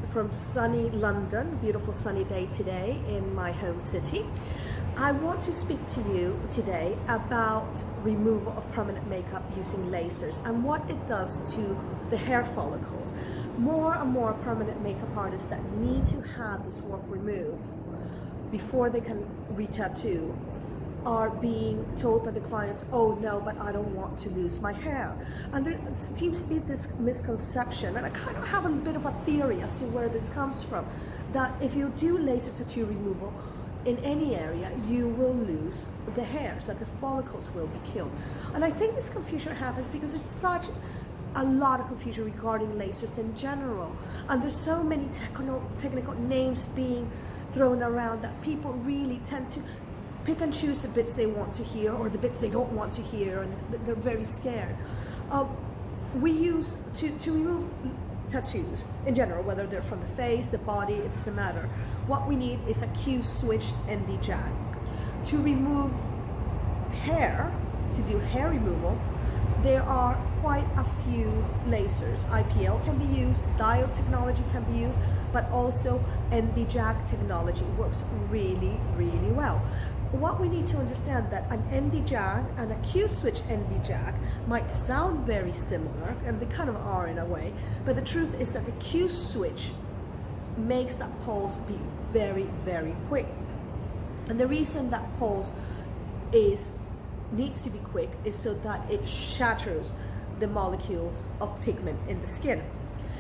from sunny London, beautiful sunny day today in my home city. I want to speak to you today about removal of permanent makeup using lasers and what it does to the hair follicles. More and more permanent makeup artists that need to have this work removed before they can re-tattoo are being told by the clients, oh no, but I don't want to lose my hair. And there seems to be this misconception, and I kind of have a bit of a theory as to where this comes from, that if you do laser tattoo removal in any area, you will lose the hairs, that the follicles will be killed. And I think this confusion happens because there's such a lot of confusion regarding lasers in general, and there's so many technical names being thrown around that people really tend to pick and choose the bits they want to hear or the bits they don't want to hear, and they're very scared. We use to remove tattoos in general, whether they're from the face, the body, it doesn't matter. What we need is a Q-switched ND jag. To remove hair, to do hair removal, there are quite a few lasers. IPL can be used, diode technology can be used, but also ND jag technology works really, really well. What we need to understand that an ND jag and a Q-switch ND jag might sound very similar, and they kind of are in a way, but the truth is that the Q-switch makes that pulse be very, very quick. And the reason that pulse needs to be quick is so that it shatters the molecules of pigment in the skin.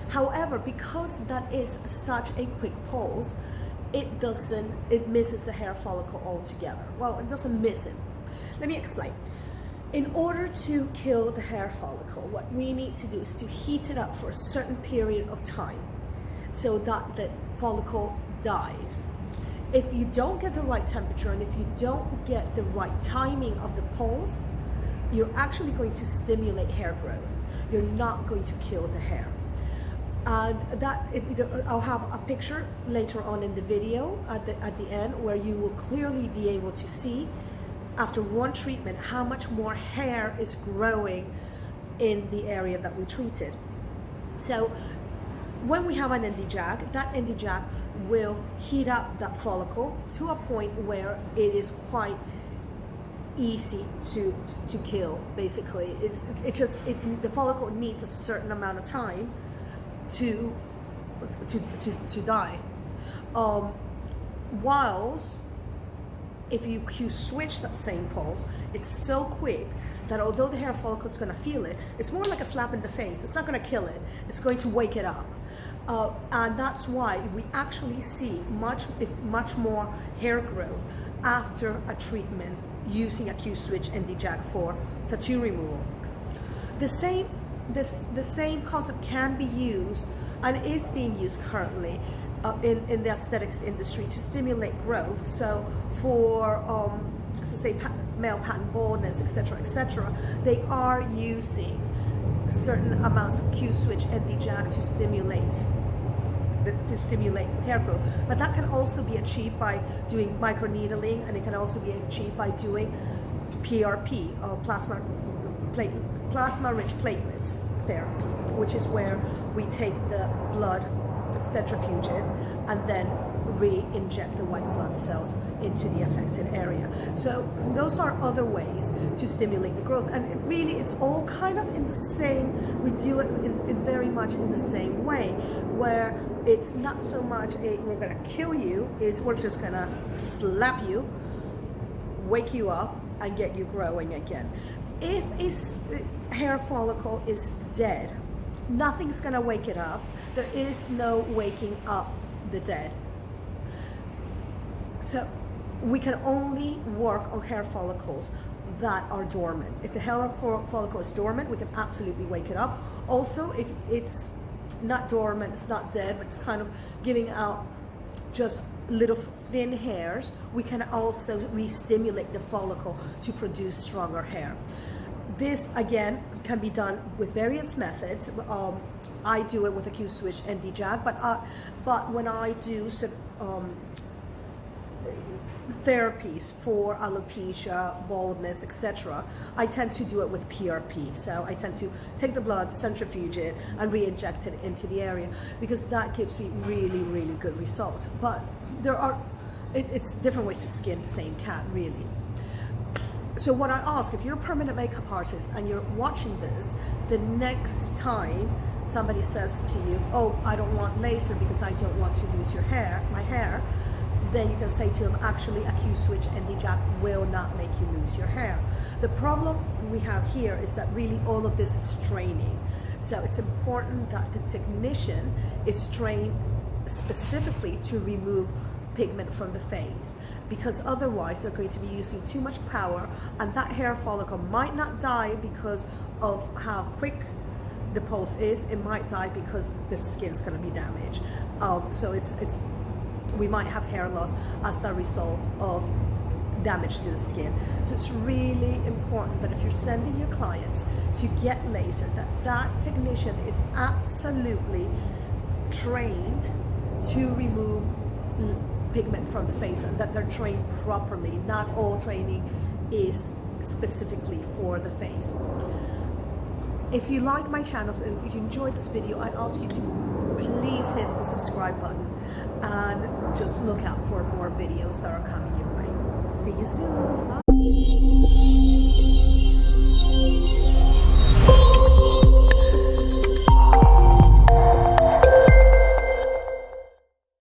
However, because that is such a quick pulse, it misses the hair follicle altogether. Well, it doesn't miss it. Let me explain. In order to kill the hair follicle, what we need to do is to heat it up for a certain period of time so that the follicle dies. If you don't get the right temperature and if you don't get the right timing of the pulse, you're actually going to stimulate hair growth. You're not going to kill the hair. And I'll have a picture later on in the video at the end where you will clearly be able to see after one treatment how much more hair is growing in the area that we treated. So when we have an ND jag, that ND jag will heat up that follicle to a point where it is quite easy to kill. Basically, the follicle needs a certain amount of time to die. Whilst if you switch that same pulse, it's so quick that although the hair follicle is going to feel it, it's more like a slap in the face. It's not going to kill it. It's going to wake it up. And that's why we actually see much more hair growth after a treatment using a Q-switch ND jag for tattoo removal. The same concept can be used and is being used currently in the aesthetics industry to stimulate growth. So for say male pattern baldness, etc., they are using certain amounts of Q-switch ND jag to stimulate hair growth. But that can also be achieved by doing microneedling, and it can also be achieved by doing PRP, or plasma-rich platelets therapy, which is where we take the blood, centrifuge it, and then re-inject the white blood cells into the affected area. So those are other ways to stimulate the growth, and it's all kind of in the same, we do it in very much in the same way, where it's not so much we're gonna kill you, is we're just gonna slap you, wake you up, and get you growing again. If a hair follicle is dead, nothing's gonna wake it up. There is no waking up the dead. So we can only work on hair follicles that are dormant. If the hair follicle is dormant, we can absolutely wake it up. Also, if it's not dormant, it's not dead, but it's kind of giving out just little thin hairs, we can also re-stimulate the follicle to produce stronger hair. This again can be done with various methods. I do it with a Q-switch ND jag, but when I do therapies for alopecia, baldness, etc., I tend to do it with PRP. So I tend to take the blood, centrifuge it, and re-inject it into the area, because that gives me really, really good results. But there are, it's different ways to skin the same cat, really. So what I ask, if you're a permanent makeup artist and you're watching this, the next time somebody says to you, oh, I don't want laser because I don't want to lose my hair, then you can say to them, actually a Q-switch and D-jack will not make you lose your hair. The problem we have here is that really all of this is training. So it's important that the technician is trained specifically to remove pigment from the face, because otherwise they're going to be using too much power, and that hair follicle might not die because of how quick the pulse is. It might die because the skin's going to be damaged. So we might have hair loss as a result of damage to the skin. So it's really important that if you're sending your clients to get laser, that technician is absolutely trained to remove pigment from the face, and that they're trained properly. Not all training is specifically for the face. If you like my channel and if you enjoyed this video, I ask you to please hit the subscribe button and just look out for more videos that are coming your way. See you soon. Bye.